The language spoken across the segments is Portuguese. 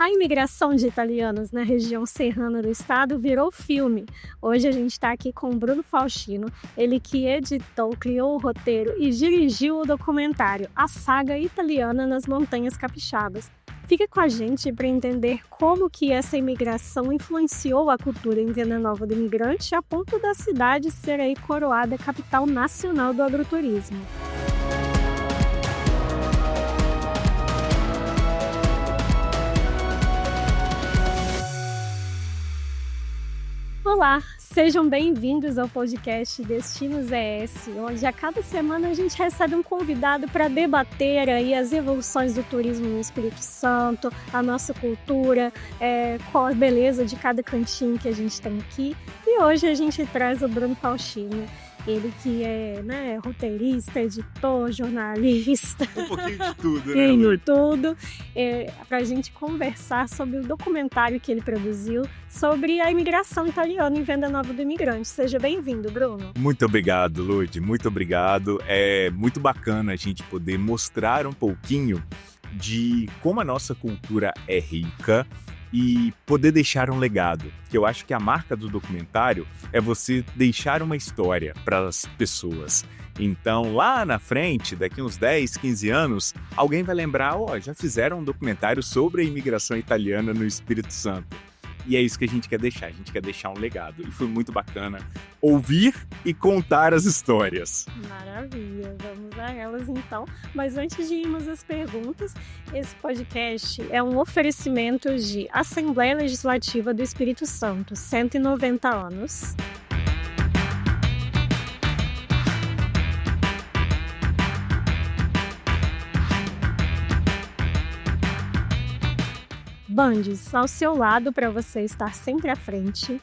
A imigração de italianos na região serrana do estado virou filme. Hoje a gente está aqui com o Bruno Faustino, ele que editou, criou o roteiro e dirigiu o documentário A Saga Italiana nas Montanhas Capixabas. Fica com a gente para entender como que essa imigração influenciou a cultura em Venda Nova do Imigrante a ponto da cidade ser aí coroada capital nacional do agroturismo. Olá, sejam bem-vindos ao podcast Destinos ES, onde a cada semana a gente recebe um convidado para debater aí as evoluções do turismo no Espírito Santo, a nossa cultura, qual a beleza de cada cantinho que a gente tem aqui. E hoje a gente traz o Bruno Faustino. Ele que é roteirista, editor, jornalista. Um pouquinho de tudo, né? Tem tudo. Para a gente conversar sobre o documentário que ele produziu sobre a imigração italiana em Venda Nova do Imigrante. Seja bem-vindo, Bruno. Muito obrigado, Lud. Muito obrigado. É muito bacana a gente poder mostrar um pouquinho de como a nossa cultura é rica e poder deixar um legado, que eu acho que a marca do documentário é você deixar uma história para as pessoas. Então, lá na frente, daqui uns 10, 15 anos, alguém vai lembrar, já fizeram um documentário sobre a imigração italiana no Espírito Santo. E é isso que a gente quer deixar, um legado. E foi muito bacana ouvir e contar as histórias. Maravilha, vamos a elas então. Mas antes de irmos às perguntas, esse podcast é um oferecimento de Assembleia Legislativa do Espírito Santo, 190 anos. Bandes, ao seu lado para você estar sempre à frente.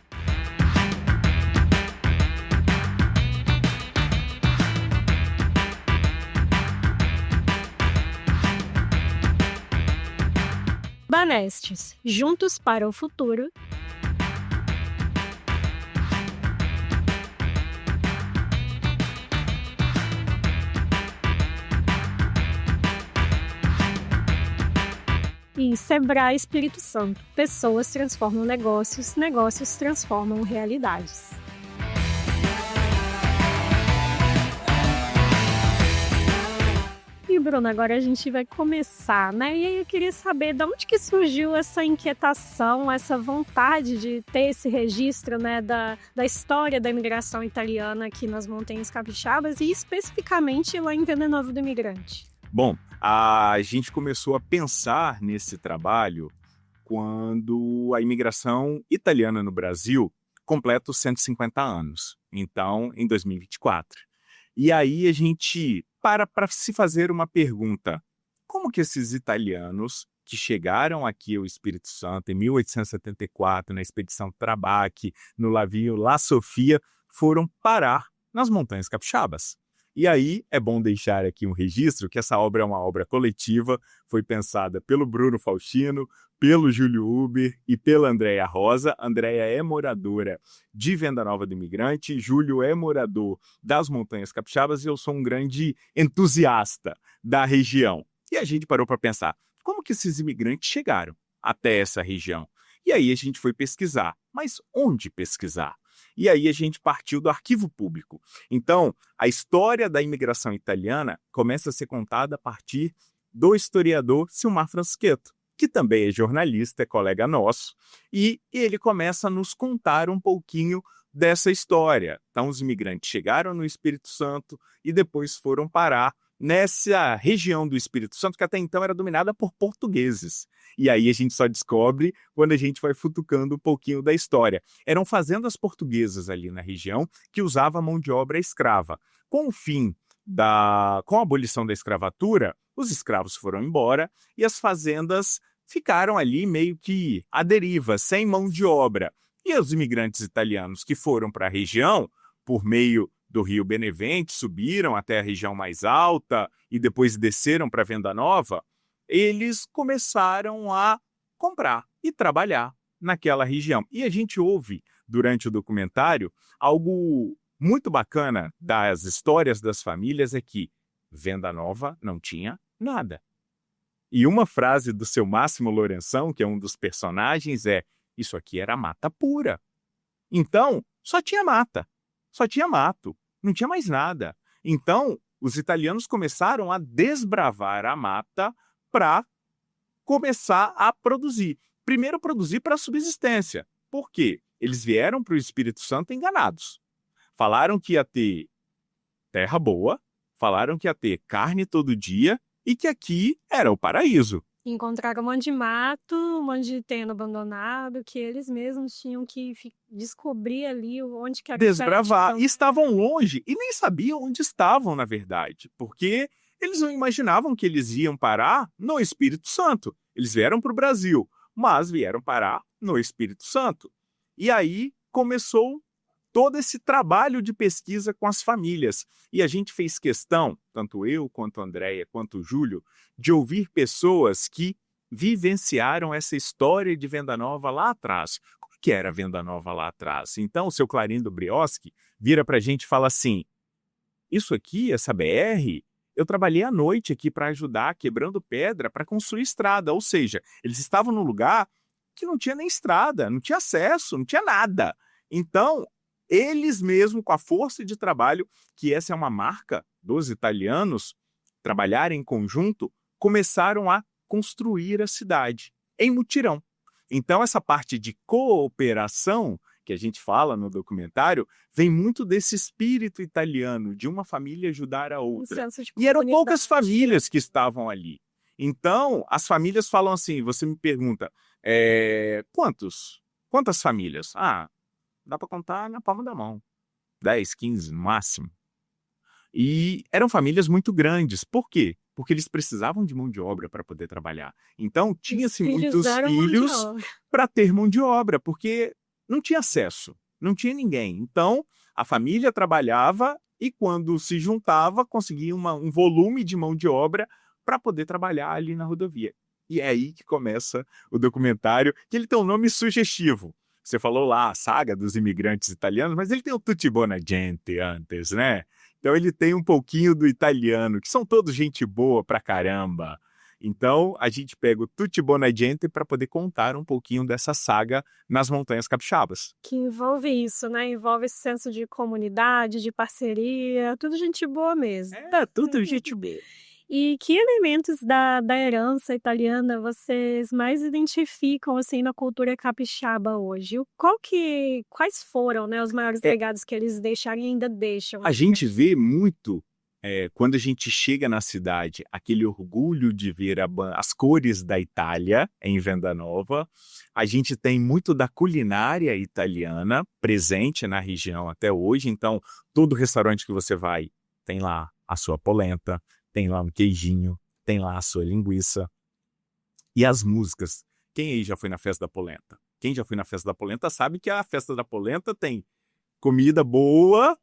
Banestes, juntos para o futuro. E Sebrae Espírito Santo. Pessoas transformam negócios, negócios transformam realidades. E Bruno, agora a gente vai começar, né? E aí eu queria saber de onde que surgiu essa inquietação, essa vontade de ter esse registro, né, da história da imigração italiana aqui nas Montanhas Capixabas e especificamente lá em Venda Nova do Imigrante. Bom, a gente começou a pensar nesse trabalho quando a imigração italiana no Brasil completa os 150 anos, então em 2024. E aí a gente para se fazer uma pergunta: como que esses italianos que chegaram aqui ao Espírito Santo em 1874, na expedição Trabac, no navio La Sofia, foram parar nas Montanhas Capixabas? E aí é bom deixar aqui um registro que essa obra é uma obra coletiva, foi pensada pelo Bruno Faustino, pelo Júlio Uber e pela Andréia Rosa. Andréia é moradora de Venda Nova do Imigrante, Júlio é morador das Montanhas Capixabas e eu sou um grande entusiasta da região. E a gente parou para pensar, como que esses imigrantes chegaram até essa região? E aí a gente foi pesquisar, mas onde pesquisar? E aí a gente partiu do arquivo público. Então, a história da imigração italiana começa a ser contada a partir do historiador Silmar Franceschetto, que também é jornalista, é colega nosso, e ele começa a nos contar um pouquinho dessa história. Então, os imigrantes chegaram no Espírito Santo e depois foram parar nessa região do Espírito Santo que até então era dominada por portugueses. E aí a gente só descobre quando a gente vai futucando um pouquinho da história. Eram fazendas portuguesas ali na região que usavam mão de obra escrava. Com a abolição da escravatura, os escravos foram embora e as fazendas ficaram ali meio que à deriva, sem mão de obra. E os imigrantes italianos que foram para a região, por meio do Rio Benevente, subiram até a região mais alta e depois desceram para Venda Nova, eles começaram a comprar e trabalhar naquela região. E a gente ouve, durante o documentário, algo muito bacana das histórias das famílias é que Venda Nova não tinha nada. E uma frase do seu Máximo Lourenção, que é um dos personagens, é: isso aqui era mata pura. Então, só tinha mata, só tinha mato, não tinha mais nada. Então, os italianos começaram a desbravar a mata para começar a produzir. Primeiro, produzir para subsistência. Por quê? Eles vieram para o Espírito Santo enganados. Falaram que ia ter terra boa, falaram que ia ter carne todo dia e que aqui era o paraíso. Encontraram um monte de mato, um monte de terreno abandonado, que eles mesmos tinham que descobrir ali onde que era Desbravar. certo. E estavam longe e nem sabiam onde estavam, na verdade, porque eles não imaginavam que eles iam parar no Espírito Santo. Eles vieram para o Brasil, mas vieram parar no Espírito Santo. E aí começou todo esse trabalho de pesquisa com as famílias. E a gente fez questão, tanto eu, quanto a Andréia, quanto o Júlio, de ouvir pessoas que vivenciaram essa história de Venda Nova lá atrás. Como que era Venda Nova lá atrás? Então, o seu Clarindo Brioski vira para a gente e fala assim: isso aqui, essa BR, eu trabalhei à noite aqui para ajudar, quebrando pedra para construir estrada. Ou seja, eles estavam num lugar que não tinha nem estrada, não tinha acesso, não tinha nada. Então, eles mesmos, com a força de trabalho, que essa é uma marca dos italianos, trabalhar em conjunto, começaram a construir a cidade em mutirão. Então, essa parte de cooperação que a gente fala no documentário vem muito desse espírito italiano, de uma família ajudar a outra. E eram poucas famílias que estavam ali. Então, as famílias falam assim, você me pergunta, quantas famílias? Dá para contar na palma da mão. 10, 15 no máximo. E eram famílias muito grandes. Por quê? Porque eles precisavam de mão de obra para poder trabalhar. Então, tinha-se muitos filhos para ter mão de obra, porque não tinha acesso, não tinha ninguém. Então, a família trabalhava e, quando se juntava, conseguia um volume de mão de obra para poder trabalhar ali na rodovia. E é aí que começa o documentário, que ele tem um nome sugestivo. Você falou lá, a saga dos imigrantes italianos, mas ele tem o Tutti Buona Gente antes, né? Então ele tem um pouquinho do italiano, que são todos gente boa pra caramba. Então a gente pega o Tutti Buona Gente para poder contar um pouquinho dessa saga nas Montanhas Capixabas. Que envolve isso, né? Envolve esse senso de comunidade, de parceria, tudo gente boa mesmo. Tudo gente boa. E que elementos da herança italiana vocês mais identificam assim na cultura capixaba hoje? Quais foram, né, os maiores legados que eles deixaram e ainda deixam? A gente vê muito, quando a gente chega na cidade, aquele orgulho de ver as cores da Itália em Venda Nova. A gente tem muito da culinária italiana presente na região até hoje. Então, todo restaurante que você vai tem lá a sua polenta, tem lá um queijinho, tem lá a sua linguiça. E as músicas. Quem aí já foi na festa da polenta? Quem já foi na festa da polenta sabe que a festa da polenta tem comida boa,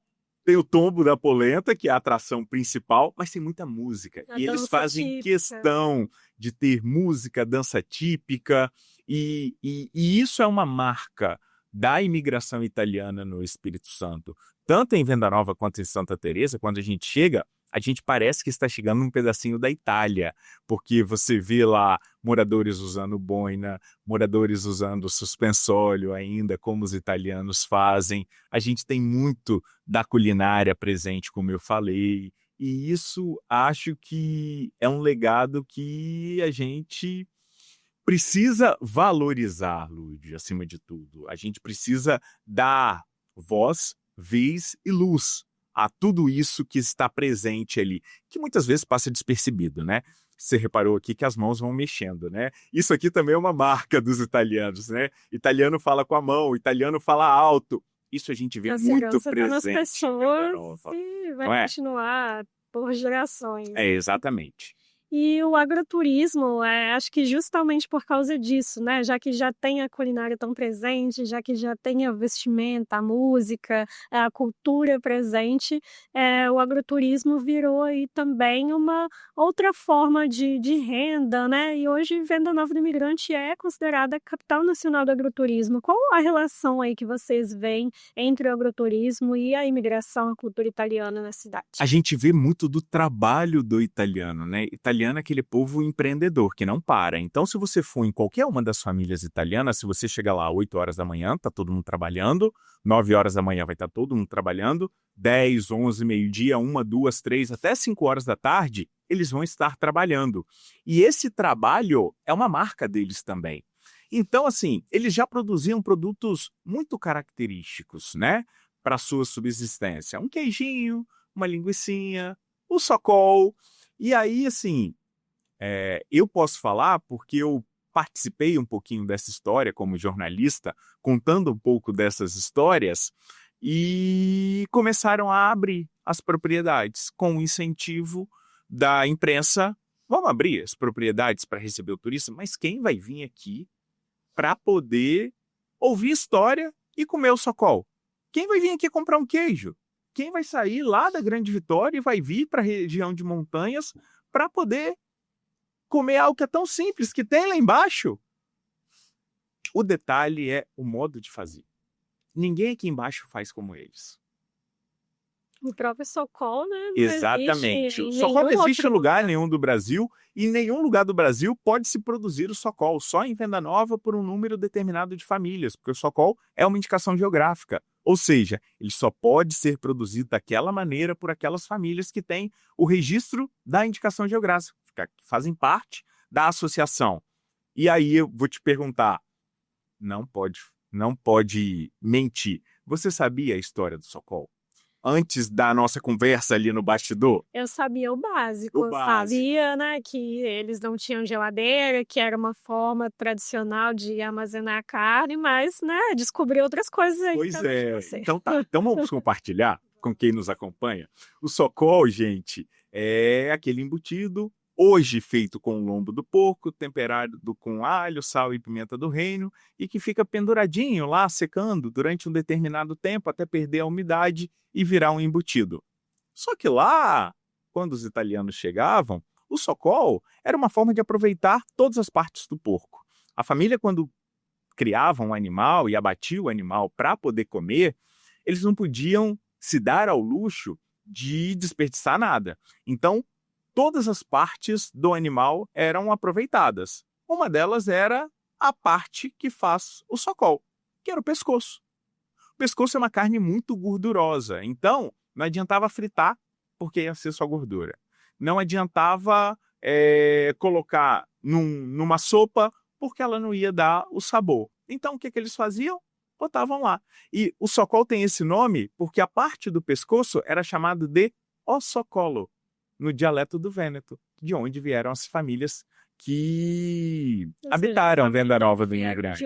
tem o tombo da polenta, que é a atração principal, mas tem muita música. E eles fazem questão de ter música, dança típica. E isso é uma marca da imigração italiana no Espírito Santo. Tanto em Venda Nova quanto em Santa Teresa, quando a gente chega, a gente parece que está chegando num pedacinho da Itália, porque você vê lá moradores usando boina, moradores usando suspensório ainda, como os italianos fazem. A gente tem muito da culinária presente, como eu falei, e isso acho que é um legado que a gente precisa valorizar, Lud, acima de tudo. A gente precisa dar voz, vez e luz a tudo isso que está presente ali, que muitas vezes passa despercebido, né? Você reparou aqui que as mãos vão mexendo, né? Isso aqui também é uma marca dos italianos, né? Italiano fala com a mão, italiano fala alto. Isso a gente vê muito presente nas pessoas e vai é? continuar por gerações. Exatamente. E o agroturismo, acho que justamente por causa disso, né? Já que já tem a culinária tão presente, já que já tem a vestimenta, a música, a cultura presente, o agroturismo virou aí também uma outra forma de renda, né? E hoje Venda Nova do Imigrante é considerada a capital nacional do agroturismo. Qual a relação aí que vocês veem entre o agroturismo e a imigração, a cultura italiana na cidade? A gente vê muito do trabalho do italiano, né? Italiano italiano é aquele povo empreendedor, que não para. Então, se você for em qualquer uma das famílias italianas, se você chegar lá às 8 horas da manhã, tá todo mundo trabalhando, 9 horas da manhã vai estar todo mundo trabalhando, 10, 11, meio-dia, 1, 2, 3, até 5 horas da tarde, eles vão estar trabalhando. E esse trabalho é uma marca deles também. Então, assim, eles já produziam produtos muito característicos, né, para sua subsistência. Um queijinho, uma linguicinha, o socol. E aí, assim, eu posso falar porque eu participei um pouquinho dessa história como jornalista, contando um pouco dessas histórias, e começaram a abrir as propriedades com o incentivo da imprensa. Vamos abrir as propriedades para receber o turista, mas quem vai vir aqui para poder ouvir história e comer o socol? Quem vai vir aqui comprar um queijo? Quem vai sair lá da Grande Vitória e vai vir para a região de montanhas para poder comer algo que é tão simples, que tem lá embaixo? O detalhe é o modo de fazer. Ninguém aqui embaixo faz como eles. O próprio socol, né? Não Exatamente. existe O em socol não nenhum existe em outro lugar nenhum do Brasil, e em nenhum lugar do Brasil pode se produzir o socol, só em Venda Nova por um número determinado de famílias, porque o socol é uma indicação geográfica. Ou seja, ele só pode ser produzido daquela maneira por aquelas famílias que têm o registro da indicação geográfica, que fazem parte da associação. E aí eu vou te perguntar, não pode mentir. Você sabia a história do socol? Antes da nossa conversa ali no bastidor? Eu sabia o básico. O Eu básico. sabia, né, que eles não tinham geladeira, que era uma forma tradicional de armazenar carne, mas, né, descobri outras coisas aí Pois também, é. você. Então tá. Então vamos compartilhar com quem nos acompanha. O socol, gente, é aquele embutido, hoje feito com o lombo do porco, temperado com alho, sal e pimenta do reino, e que fica penduradinho lá, secando durante um determinado tempo até perder a umidade e virar um embutido. Só que lá, quando os italianos chegavam, o socol era uma forma de aproveitar todas as partes do porco. A família, quando criava um animal e abatia o animal para poder comer, eles não podiam se dar ao luxo de desperdiçar nada. Então, todas as partes do animal eram aproveitadas. Uma delas era a parte que faz o socol, que era o pescoço. O pescoço é uma carne muito gordurosa, então não adiantava fritar, porque ia ser só gordura. Não adiantava colocar numa sopa, porque ela não ia dar o sabor. Então, o que eles faziam? Botavam lá. E o socol tem esse nome porque a parte do pescoço era chamada de ossocolo, no dialeto do Vêneto, de onde vieram as famílias que habitaram a Venda Nova do Imigrante.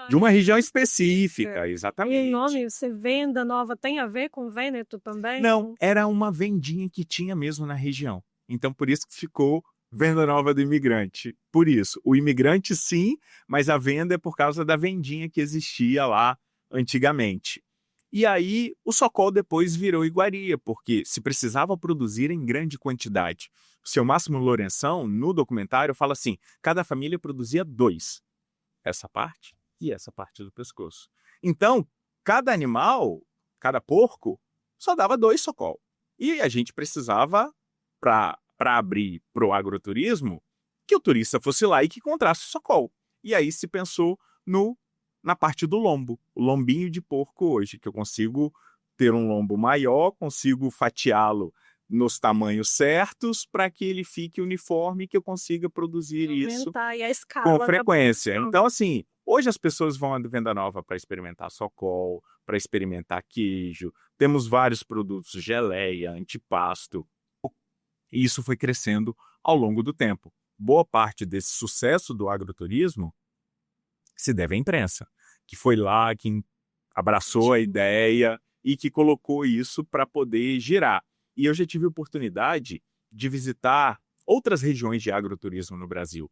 De uma região específica, exatamente. E o nome, você Venda Nova, tem a ver com Vêneto também? Não, era uma vendinha que tinha mesmo na região. Então, por isso que ficou Venda Nova do Imigrante. Por isso, o imigrante sim, mas a venda é por causa da vendinha que existia lá antigamente. E aí, o socol depois virou iguaria, porque se precisava produzir em grande quantidade. O seu Máximo Lourenção, no documentário, fala assim, cada família produzia 2. Essa parte e essa parte do pescoço. Então, cada animal, cada porco, só dava 2 socol. E a gente precisava, para abrir para o agroturismo, que o turista fosse lá e que encontrasse o socol. E aí se pensou na parte do lombo, o lombinho de porco hoje, que eu consigo ter um lombo maior, consigo fatiá-lo nos tamanhos certos para que ele fique uniforme e que eu consiga produzir isso E a escala com frequência. Então, assim, hoje as pessoas vão à Venda Nova para experimentar socol, para experimentar queijo. Temos vários produtos, geleia, antipasto. E isso foi crescendo ao longo do tempo. Boa parte desse sucesso do agroturismo se deve à imprensa, que foi lá, que abraçou a ideia e que colocou isso para poder girar. E eu já tive a oportunidade de visitar outras regiões de agroturismo no Brasil.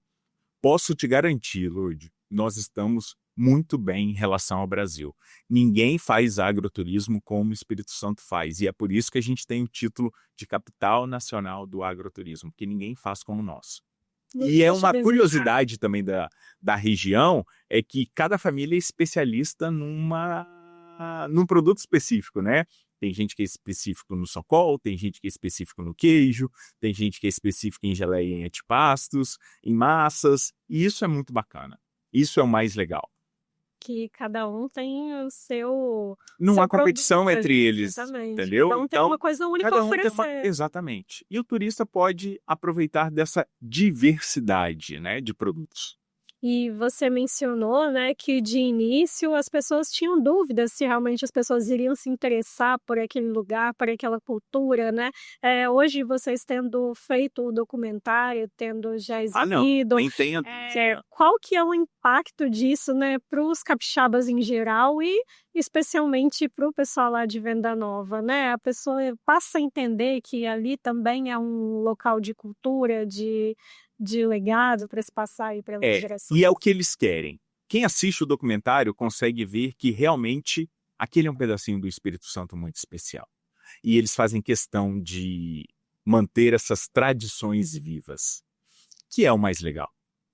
Posso te garantir, Lourdes, nós estamos muito bem em relação ao Brasil. Ninguém faz agroturismo como o Espírito Santo faz, e é por isso que a gente tem o título de capital nacional do agroturismo, porque ninguém faz como nós. E é uma curiosidade também da região, é que cada família é especialista num produto específico, né? Tem gente que é específico no socol, tem gente que é específico no queijo, tem gente que é específico em geleia e em antipastos, em massas, e isso é muito bacana. Isso é o mais legal. Que cada um tem o seu Não há produto competição entre ali, eles, exatamente. entendeu? Cada um tem uma coisa única a cada um tem oferecer. Exatamente. E o turista pode aproveitar dessa diversidade, né, de produtos. E você mencionou, né, que de início as pessoas tinham dúvidas se realmente as pessoas iriam se interessar por aquele lugar, por aquela cultura, né? Hoje vocês tendo feito o documentário, tendo já Não, exibido, nem tenha qual que é o impacto disso, né, para os capixabas em geral e especialmente para o pessoal lá de Venda Nova, né? A pessoa passa a entender que ali também é um local de cultura, de legado para se passar aí pelas gerações. E é o que eles querem. Quem assiste o documentário consegue ver que realmente aquele é um pedacinho do Espírito Santo muito especial. E eles fazem questão de manter essas tradições vivas, que é o mais legal.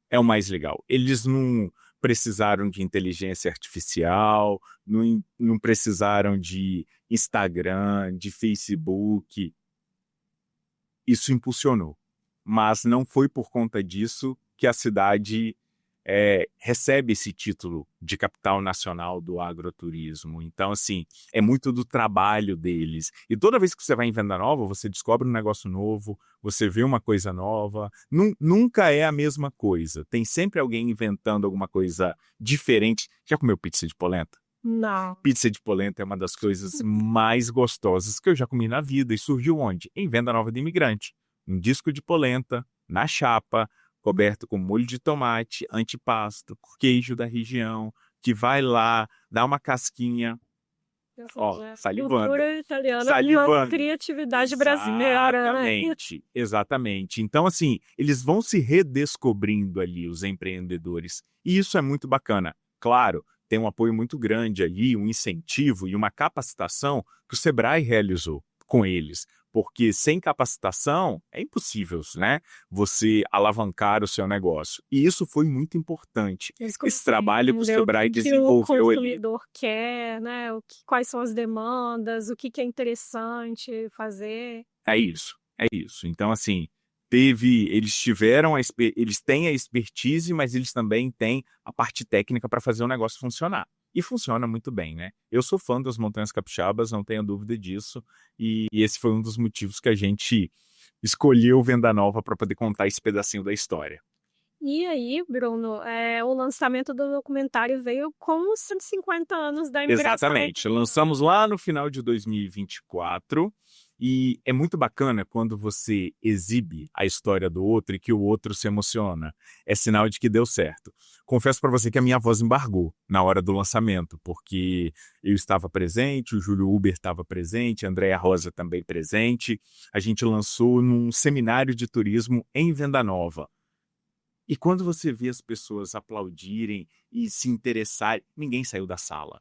É o mais legal. Eles não precisaram de inteligência artificial, não precisaram de Instagram, de Facebook. Isso impulsionou. Mas não foi por conta disso que a cidade recebe esse título de capital nacional do agroturismo. Então, assim, é muito do trabalho deles. E toda vez que você vai em Venda Nova, você descobre um negócio novo, você vê uma coisa nova. Nunca é a mesma coisa. Tem sempre alguém inventando alguma coisa diferente. Já comeu pizza de polenta? Não. Pizza de polenta é uma das coisas mais gostosas que eu já comi na vida. E surgiu onde? Em Venda Nova do Imigrante. Um disco de polenta, na chapa, coberto com molho de tomate, antipasto, queijo da região, que vai lá, dá uma casquinha, salivando. Cultura italiana e uma criatividade brasileira, né? Exatamente. Então, assim, eles vão se redescobrindo ali, os empreendedores. E isso é muito bacana. Claro, tem um apoio muito grande ali, um incentivo e uma capacitação que o Sebrae realizou com eles. Porque sem capacitação é impossível, né, você alavancar o seu negócio. E isso foi muito importante. Esse trabalho que o Sebrae desenvolveu ali. O ali. consumidor quer, né? Quais são as demandas, o que é interessante fazer. É isso. Então, assim, eles têm a expertise, mas eles também têm a parte técnica para fazer o negócio funcionar. E funciona muito bem, né? Eu sou fã das Montanhas Capixabas, não tenho dúvida disso. E esse foi um dos motivos que a gente escolheu Venda Nova para poder contar esse pedacinho da história. E aí, Bruno, o lançamento do documentário veio com os 150 anos da imigração. Exatamente. Lançamos lá no final de 2024. E é muito bacana quando você exibe a história do outro e que o outro se emociona. É sinal de que deu certo. Confesso para você que a minha voz embargou na hora do lançamento, porque eu estava presente, o Júlio Uber estava presente, a Andréa Rosa também presente. A gente lançou num seminário de turismo em Venda Nova. E quando você vê as pessoas aplaudirem e se interessarem, ninguém saiu da sala.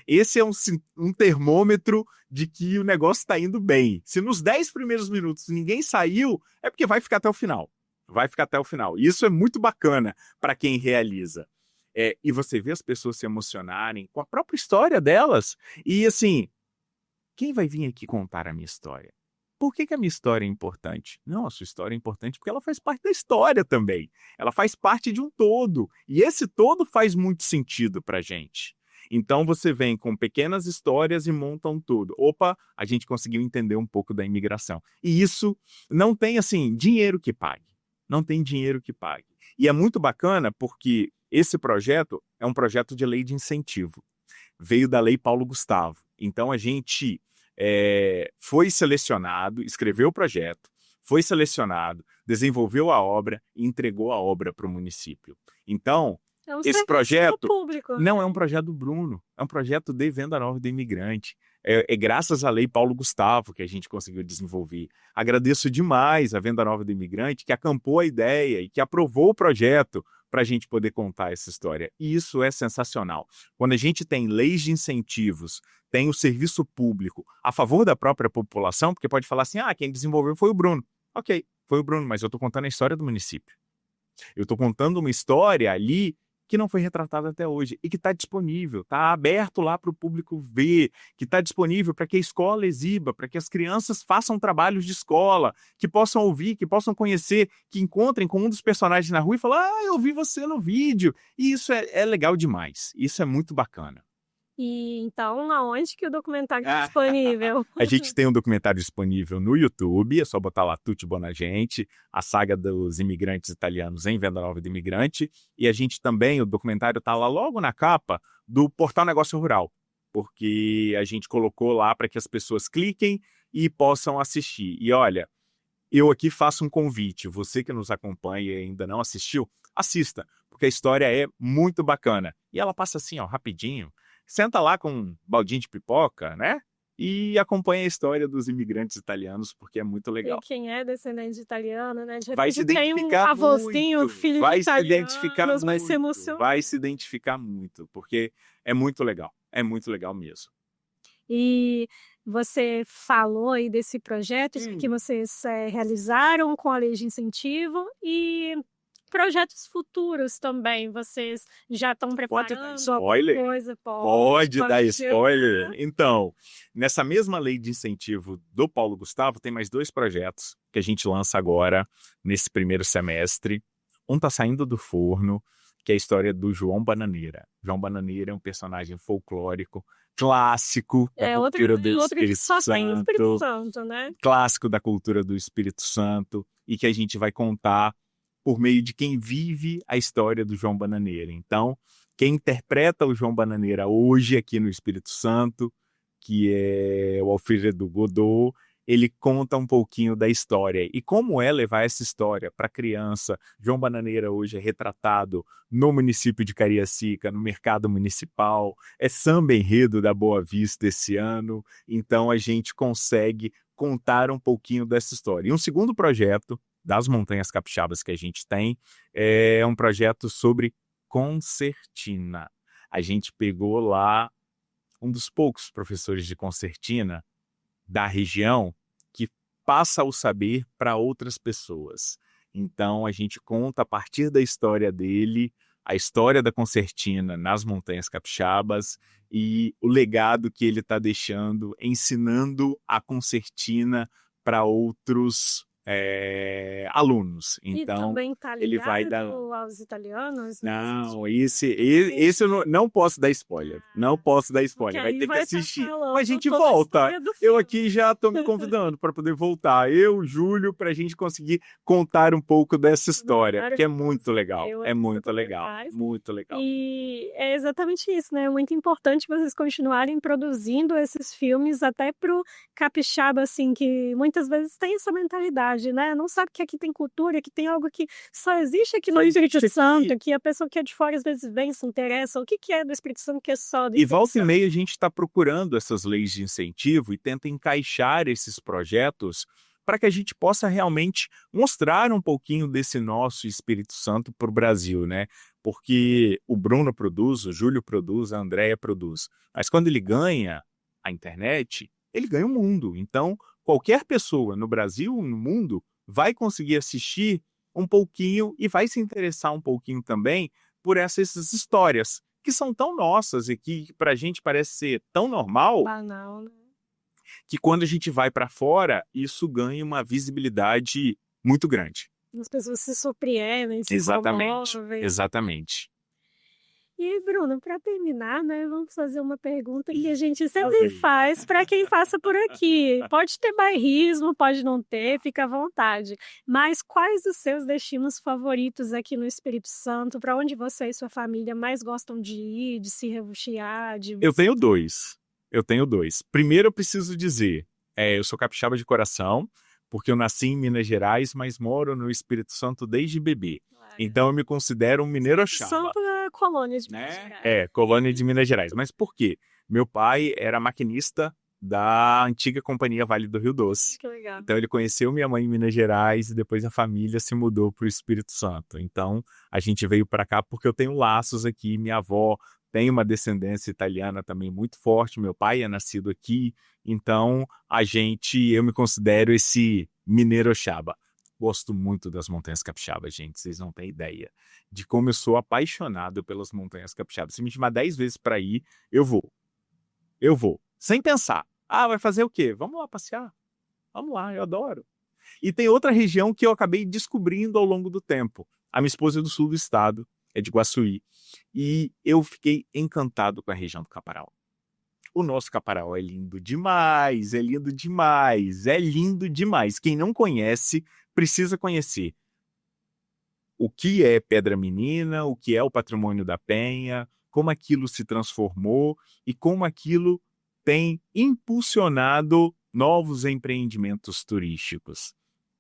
Esse é um termômetro de que o negócio está indo bem. Se nos 10 primeiros minutos ninguém saiu, é porque vai ficar até o final. E isso é muito bacana para quem realiza. E você vê as pessoas se emocionarem com a própria história delas. E assim, quem vai vir aqui contar a minha história? Por que a minha história é importante? Não, a sua história é importante porque ela faz parte da história também. Ela faz parte de um todo. E esse todo faz muito sentido para a gente. Então você vem com pequenas histórias e monta um todo. Opa, a gente conseguiu entender um pouco da imigração. E isso não tem, assim, dinheiro que pague. Não tem dinheiro que pague. E é muito bacana porque esse projeto é um projeto de lei de incentivo. Veio da Lei Paulo Gustavo. Então a gente foi selecionado, escreveu o projeto, foi selecionado, desenvolveu a obra e entregou a obra para o município. Então, esse projeto não é um projeto do Bruno, é um projeto de Venda Nova do Imigrante. É graças à Lei Paulo Gustavo que a gente conseguiu desenvolver. Agradeço demais a Venda Nova do Imigrante que acampou a ideia e que aprovou o projeto para a gente poder contar essa história. E isso é sensacional. Quando a gente tem leis de incentivos, tem o serviço público a favor da própria população, porque pode falar assim, quem desenvolveu foi o Bruno. Ok, foi o Bruno, mas eu estou contando a história do município. Eu estou contando uma história ali que não foi retratado até hoje e que está disponível, está aberto lá para o público ver, que está disponível para que a escola exiba, para que as crianças façam trabalhos de escola, que possam ouvir, que possam conhecer, que encontrem com um dos personagens na rua e falem, eu vi você no vídeo. E isso é legal demais, isso é muito bacana. E então, aonde que o documentário está disponível? A gente tem um documentário disponível no YouTube, é só botar lá Tutti Bonagente, a saga dos imigrantes italianos em Venda Nova do Imigrante, e a gente também, o documentário está lá logo na capa do Portal Negócio Rural, porque a gente colocou lá para que as pessoas cliquem e possam assistir. E olha, eu aqui faço um convite, você que nos acompanha e ainda não assistiu, assista, porque a história é muito bacana. E ela passa assim, rapidinho. Senta lá com um baldinho de pipoca, né? E acompanha a história dos imigrantes italianos, porque é muito legal. E quem é descendente de italiano, né? De Vai se repente tem um identificar avôzinho, muito, filho de vai se italianos, identificar vai se muito, emocionar. vai se identificar muito, porque é muito legal mesmo. E você falou aí desse projeto que vocês realizaram com a lei de incentivo e projetos futuros também, vocês já estão preparando spoiler? alguma coisa? Pode dar spoiler. Então, nessa mesma lei de incentivo do Paulo Gustavo, tem mais 2 projetos que a gente lança agora, nesse primeiro semestre. Um está saindo do forno, que é a história do João Bananeira. João Bananeira é um personagem folclórico, clássico da cultura do Espírito Santo, né? Clássico da cultura do Espírito Santo, e que a gente vai contar por meio de quem vive a história do João Bananeira. Então, quem interpreta o João Bananeira hoje aqui no Espírito Santo, que é o Alfredo Godot, ele conta um pouquinho da história e como é levar essa história para a criança. João Bananeira hoje é retratado no município de Cariacica, no mercado municipal, é samba enredo da Boa Vista esse ano, então a gente consegue contar um pouquinho dessa história. E um segundo projeto das Montanhas Capixabas que a gente tem é um projeto sobre concertina. A gente pegou lá um dos poucos professores de concertina da região que passa o saber para outras pessoas. Então, a gente conta a partir da história dele, a história da concertina nas Montanhas Capixabas e o legado que ele está deixando, ensinando a concertina para outros alunos. Então, e também tá ele vai dar aos italianos? Não, esse eu não posso dar spoiler. Não posso dar spoiler. Vai ter que assistir. Mas a gente volta. Eu aqui já estou me convidando para poder voltar. Eu, Júlio, para a gente conseguir contar um pouco dessa história, que é muito legal. É muito legal. Muito legal. E é exatamente isso, né? É muito importante vocês continuarem produzindo esses filmes até pro capixaba, assim, que muitas vezes tem essa mentalidade, né? Não sabe que aqui tem cultura, que tem algo que só existe aqui no Espírito Santo, que a pessoa que é de fora às vezes vem, se interessa. O que é do Espírito Santo que é só do Espírito Santo? E volta e meia a gente está procurando essas leis de incentivo e tenta encaixar esses projetos para que a gente possa realmente mostrar um pouquinho desse nosso Espírito Santo para o Brasil, né? Porque o Bruno produz, o Júlio produz, a Andréia produz. Mas quando ele ganha a internet, ele ganha o mundo. Então, qualquer pessoa no Brasil, no mundo, vai conseguir assistir um pouquinho e vai se interessar um pouquinho também por essas histórias que são tão nossas e que para a gente parece ser tão normal, banal, né? Que quando a gente vai para fora, isso ganha uma visibilidade muito grande. As pessoas se surpreendem, se comovem. Exatamente. E, Bruno, para terminar, né, vamos fazer uma pergunta que a gente sempre faz para quem passa por aqui. Pode ter bairrismo, pode não ter, fica à vontade. Mas quais os seus destinos favoritos aqui no Espírito Santo? Para onde você e sua família mais gostam de ir, de se refugiar? Eu tenho dois. Primeiro, eu preciso dizer, eu sou capixaba de coração, porque eu nasci em Minas Gerais, mas moro no Espírito Santo desde bebê. Então, eu me considero um mineiro-chaba. São colônia de Minas Gerais. Colônia de Minas Gerais. Mas por quê? Meu pai era maquinista da antiga Companhia Vale do Rio Doce. Que legal. Então, ele conheceu minha mãe em Minas Gerais e depois a família se mudou para o Espírito Santo. Então, a gente veio para cá porque eu tenho laços aqui. Minha avó tem uma descendência italiana também muito forte. Meu pai é nascido aqui. Então, eu me considero esse mineiro-chaba. gosto muito das Montanhas Capixabas, gente. Vocês não têm ideia de como eu sou apaixonado pelas Montanhas Capixabas. Se me chamar 10 vezes para ir, eu vou. Eu vou. Sem pensar. Ah, vai fazer o quê? Vamos lá passear. Vamos lá, eu adoro. E tem outra região que eu acabei descobrindo ao longo do tempo. A minha esposa é do sul do estado, é de Guaçuí. E eu fiquei encantado com a região do Caparaó. O nosso Caparaó é lindo demais, é lindo demais, é lindo demais. Quem não conhece, precisa conhecer. O que é Pedra Menina, o que é o Patrimônio da Penha, como aquilo se transformou e como aquilo tem impulsionado novos empreendimentos turísticos.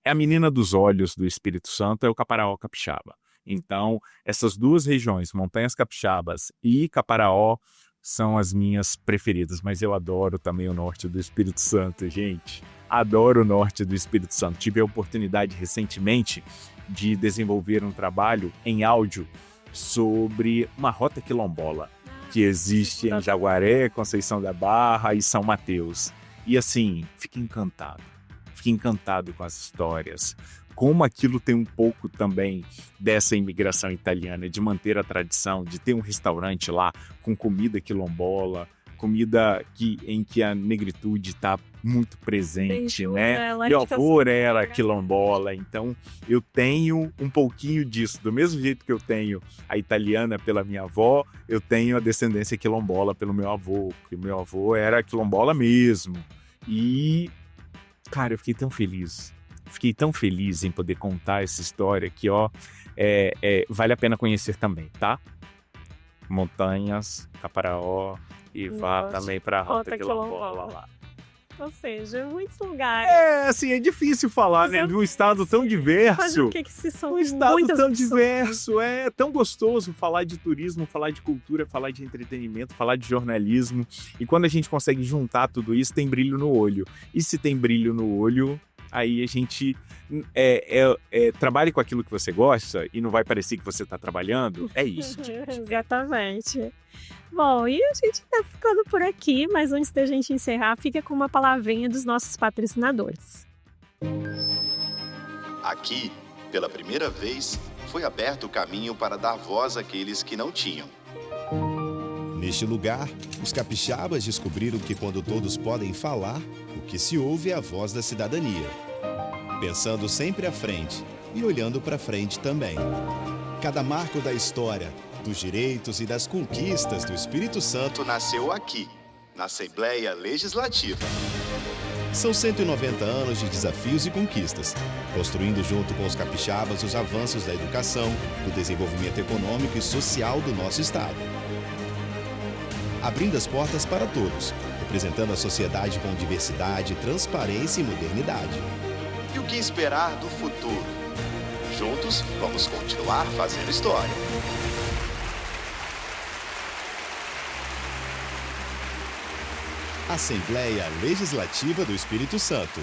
É a menina dos olhos do Espírito Santo, é o Caparaó Capixaba. Então, essas duas regiões, Montanhas Capixabas e Caparaó, são as minhas preferidas, mas eu adoro também o norte do Espírito Santo, gente. Adoro o norte do Espírito Santo. Tive a oportunidade recentemente de desenvolver um trabalho em áudio sobre uma rota quilombola que existe em Jaguaré, Conceição da Barra e São Mateus. E assim, fiquei encantado com as histórias. Como aquilo tem um pouco também dessa imigração italiana, de manter a tradição, de ter um restaurante lá com comida quilombola, comida em que a negritude está muito presente, né? Meu avô era quilombola, então eu tenho um pouquinho disso. Do mesmo jeito que eu tenho a italiana pela minha avó, eu tenho a descendência quilombola pelo meu avô, porque meu avô era quilombola mesmo. E, cara, eu fiquei tão feliz. Fiquei tão feliz em poder contar essa história que, vale a pena conhecer também, tá? Montanhas, Caparaó e vá também para a Rota Quilombola lá. Ou seja, muitos lugares. Assim, é difícil falar, né? De um estado tão diverso. Mas o que se são um estado tão diverso. É tão gostoso falar de turismo, falar de cultura, falar de entretenimento, falar de jornalismo. E quando a gente consegue juntar tudo isso, tem brilho no olho. E se tem brilho no olho, aí a gente trabalhe com aquilo que você gosta e não vai parecer que você está trabalhando. É isso, gente. Exatamente. Bom, e a gente está ficando por aqui, mas antes da gente encerrar, fica com uma palavrinha dos nossos patrocinadores. Aqui, pela primeira vez, foi aberto o caminho para dar voz àqueles que não tinham. Neste lugar, os capixabas descobriram que quando todos podem falar, o que se ouve é a voz da cidadania. Pensando sempre à frente e olhando para frente também. Cada marco da história, dos direitos e das conquistas do Espírito Santo nasceu aqui, na Assembleia Legislativa. São 190 anos de desafios e conquistas, construindo junto com os capixabas os avanços da educação, do desenvolvimento econômico e social do nosso estado. Abrindo as portas para todos, representando a sociedade com diversidade, transparência e modernidade. E o que esperar do futuro? Juntos, vamos continuar fazendo história. Assembleia Legislativa do Espírito Santo.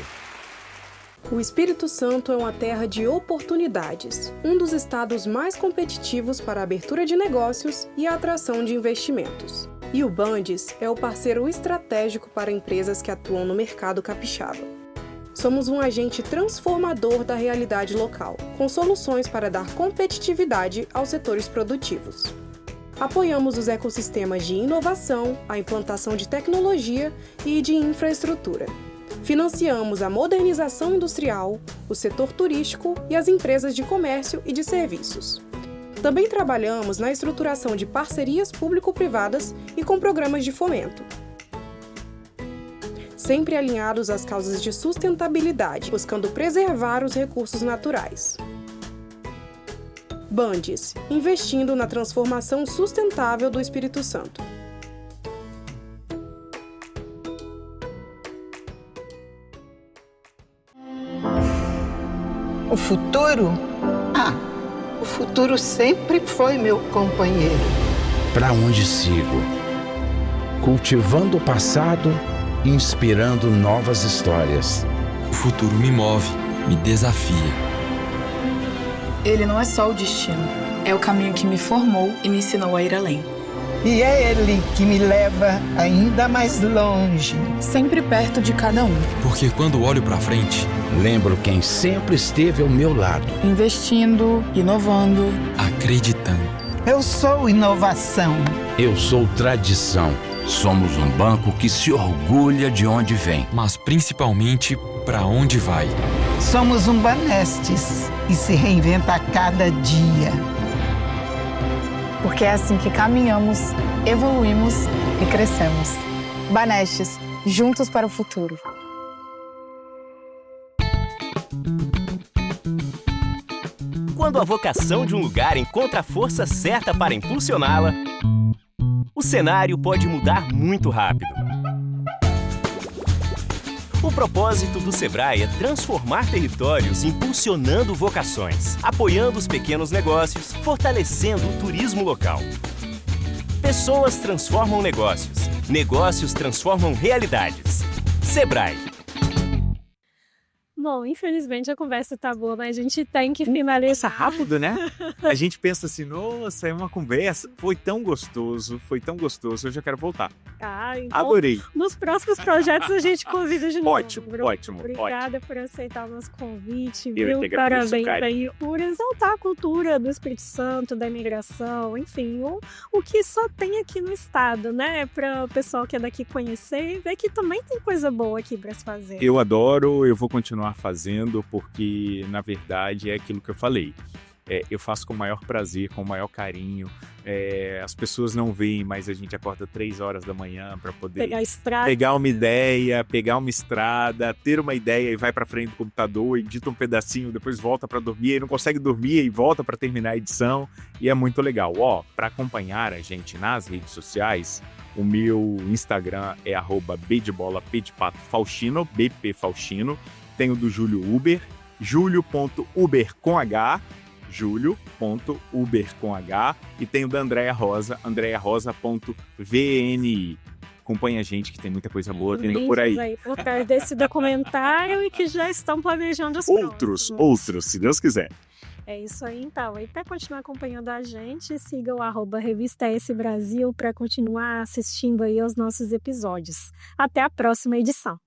O Espírito Santo é uma terra de oportunidades, um dos estados mais competitivos para a abertura de negócios e a atração de investimentos. E o Bandes é o parceiro estratégico para empresas que atuam no mercado capixaba. Somos um agente transformador da realidade local, com soluções para dar competitividade aos setores produtivos. Apoiamos os ecossistemas de inovação, a implantação de tecnologia e de infraestrutura. Financiamos a modernização industrial, o setor turístico e as empresas de comércio e de serviços. Também trabalhamos na estruturação de parcerias público-privadas e com programas de fomento. Sempre alinhados às causas de sustentabilidade, buscando preservar os recursos naturais. Bandes, investindo na transformação sustentável do Espírito Santo. O futuro? O futuro sempre foi meu companheiro. Para onde sigo? Cultivando o passado, inspirando novas histórias. O futuro me move, me desafia. Ele não é só o destino, é o caminho que me formou e me ensinou a ir além. E é Ele que me leva ainda mais longe. Sempre perto de cada um. Porque quando olho pra frente, Lembro quem sempre esteve ao meu lado. Investindo, inovando. acreditando. Eu sou inovação. Eu sou tradição. Somos um banco que se orgulha de onde vem. Mas principalmente pra onde vai. Somos um Banestes e se reinventa a cada dia. Porque é assim que caminhamos, evoluímos e crescemos. Banestes, juntos para o futuro. Quando a vocação de um lugar encontra a força certa para impulsioná-la, o cenário pode mudar muito rápido. O propósito do Sebrae é transformar territórios impulsionando vocações, apoiando os pequenos negócios, fortalecendo o turismo local. Pessoas transformam negócios, negócios transformam realidades. Sebrae. Bom, infelizmente a conversa tá boa, mas a gente tem que finalizar. Rápido, né? A gente pensa assim, nossa, é uma conversa. Foi tão gostoso, eu já quero voltar. Então, Adorei. nos próximos projetos a gente convida de novo. Ótimo. Obrigada por aceitar o nosso convite, Eu viu? que agradeço, Parabéns Karen. aí por exaltar a cultura do Espírito Santo, da imigração, enfim, o que só tem aqui no estado, né? Para o pessoal que é daqui conhecer e ver que também tem coisa boa aqui para se fazer. Eu adoro, eu vou continuar fazendo, porque na verdade é aquilo que eu falei. Eu faço com o maior prazer, com o maior carinho. As pessoas não veem, mas a gente acorda 3 horas da manhã para poder Pegar a estrada. pegar uma ideia, pegar uma estrada, ter uma ideia e vai para frente do computador, edita um pedacinho, depois volta para dormir, aí não consegue dormir e volta para terminar a edição, e é muito legal. Para acompanhar a gente nas redes sociais, o meu Instagram é @bdebola_Faustino, BP Faustino. Tem o do Júlio Uber, julio.uber com H, julio.uber com H, e tem o da Andréia Rosa, andrearosa.vni. Acompanha a gente que tem muita coisa boa vindo por aí. Por trás desse documentário e que já estão planejando os Outros, se Deus quiser. É isso aí, então. E para continuar acompanhando a gente, siga o @Revista S Brasil para continuar assistindo aí aos nossos episódios. Até a próxima edição.